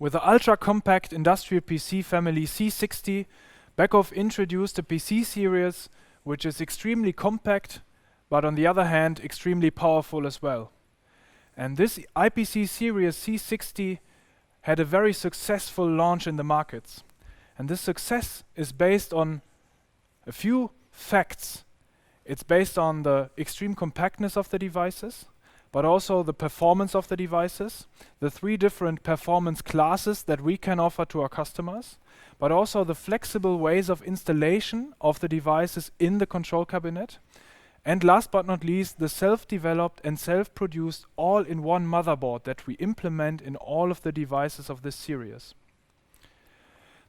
With the ultra-compact industrial PC family C60, Beckhoff introduced a PC series which is extremely compact, but on the other hand, extremely powerful as well. And this IPC series C60 had a very successful launch in the markets. And this success is based on a few facts. It's based on the extreme compactness of the devices, but also the performance of the devices, the 3 different performance classes that we can offer to our customers, but also the flexible ways of installation of the devices in the control cabinet, and last but not least, the self-developed and self-produced all-in-one motherboard that we implement in all of the devices of this series.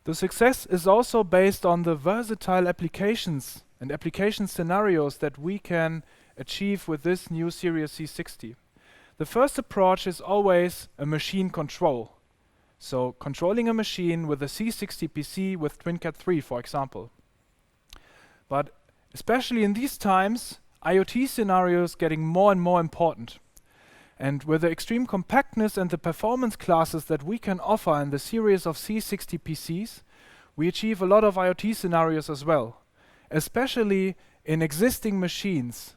The success is also based on the versatile applications and application scenarios that we can achieve with this new Series C60. The first approach is always a machine control. So controlling a machine with a C60 PC with TwinCAT 3, for example. But especially in these times, IoT scenarios getting more and more important. And with the extreme compactness and the performance classes that we can offer in the series of C60 PCs, we achieve a lot of IoT scenarios as well, especially in existing machines.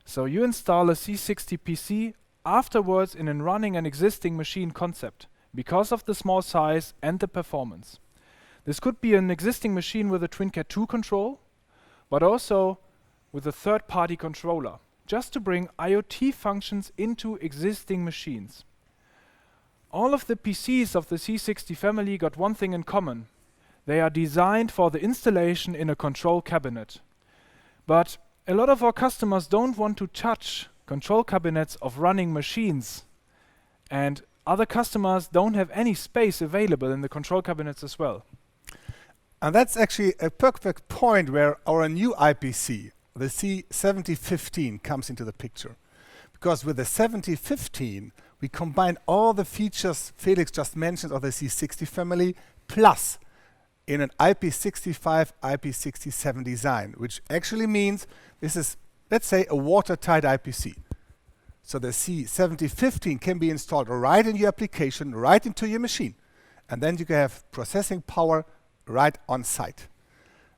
So you install a C60 PC afterwards in running an existing machine concept because of the small size and the performance. This could be an existing machine with a TwinCAT 2 control, but also with a third-party controller, just to bring IoT functions into existing machines. All of the PCs of the C60 family got one thing in common. They are designed for the installation in a control cabinet. But a lot of our customers don't want to touch control cabinets of running machines, and other customers don't have any space available in the control cabinets as well. And that's actually a perfect point where our new IPC, the C7015, comes into the picture. Because with the 7015, we combine all the features Felix just mentioned of the C60 family, plus in an IP65, IP67 design, which actually means this is, let's say, a watertight IPC. So the C7015 can be installed right in your application, right into your machine. And then you can have processing power right on site.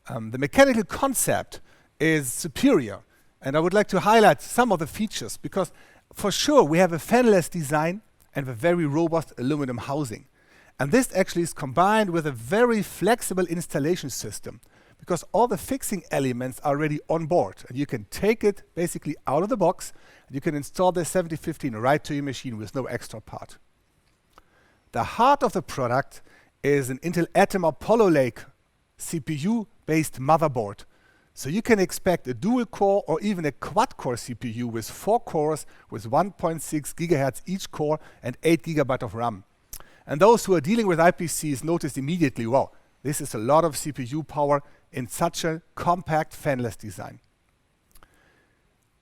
The mechanical concept is superior. And I would like to highlight some of the features, because for sure we have a fanless design and a very robust aluminum housing. And this actually is combined with a very flexible installation system, because all the fixing elements are already on board. And you can take it basically out of the box, and you can install the 7015 right to your machine with no extra part. The heart of the product is an Intel Atom Apollo Lake CPU-based motherboard. So you can expect a dual-core or even a quad-core CPU with 4 cores with 1.6 gigahertz each core and 8 gigabyte of RAM. And those who are dealing with IPCs notice immediately, wow, this is a lot of CPU power in such a compact fanless design.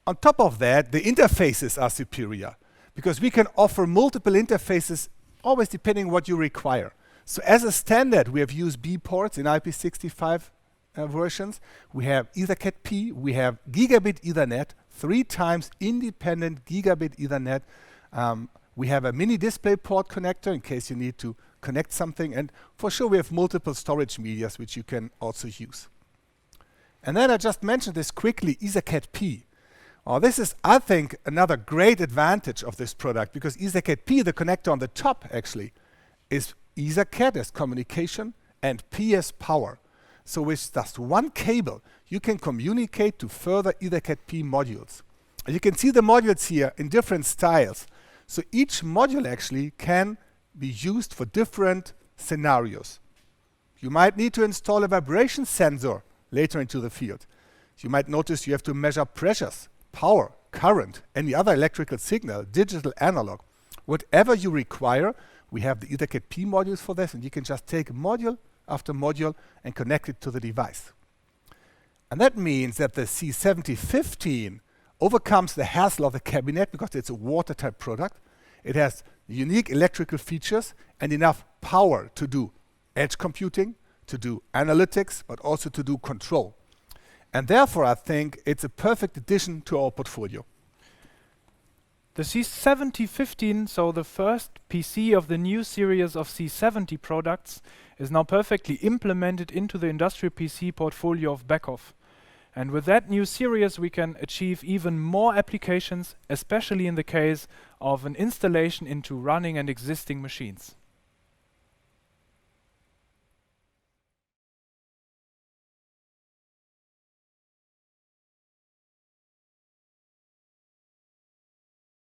On top of that, the interfaces are superior, because we can offer multiple interfaces, always depending what you require. So as a standard, we have USB ports in IP65 versions. We have EtherCAT P, we have gigabit Ethernet, 3 times independent gigabit Ethernet. We have a mini display port connector in case you need to connect something. And for sure, we have multiple storage medias which you can also use. And then I just mentioned this quickly, EtherCAT P. This is, I think, another great advantage of this product, because EtherCAT P, the connector on the top actually, is EtherCAT as communication and P as power. So with just one cable, you can communicate to further EtherCAT P modules. And you can see the modules here in different styles. So each module actually can be used for different scenarios. You might need to install a vibration sensor later into the field. You might notice you have to measure pressures, power, current, any other electrical signal, digital, analog. Whatever you require, we have the EtherCAT P modules for this, and you can just take module after module and connect it to the device. And that means that the C7015 overcomes the hassle of the cabinet because it's a watertight product. It has unique electrical features and enough power to do edge computing, to do analytics, but also to do control. And therefore, I think it's a perfect addition to our portfolio. The C7015, so the first PC of the new series of C70 products, is now perfectly implemented into the industrial PC portfolio of Beckhoff. And with that new series we can achieve even more applications, especially in the case of an installation into running and existing machines.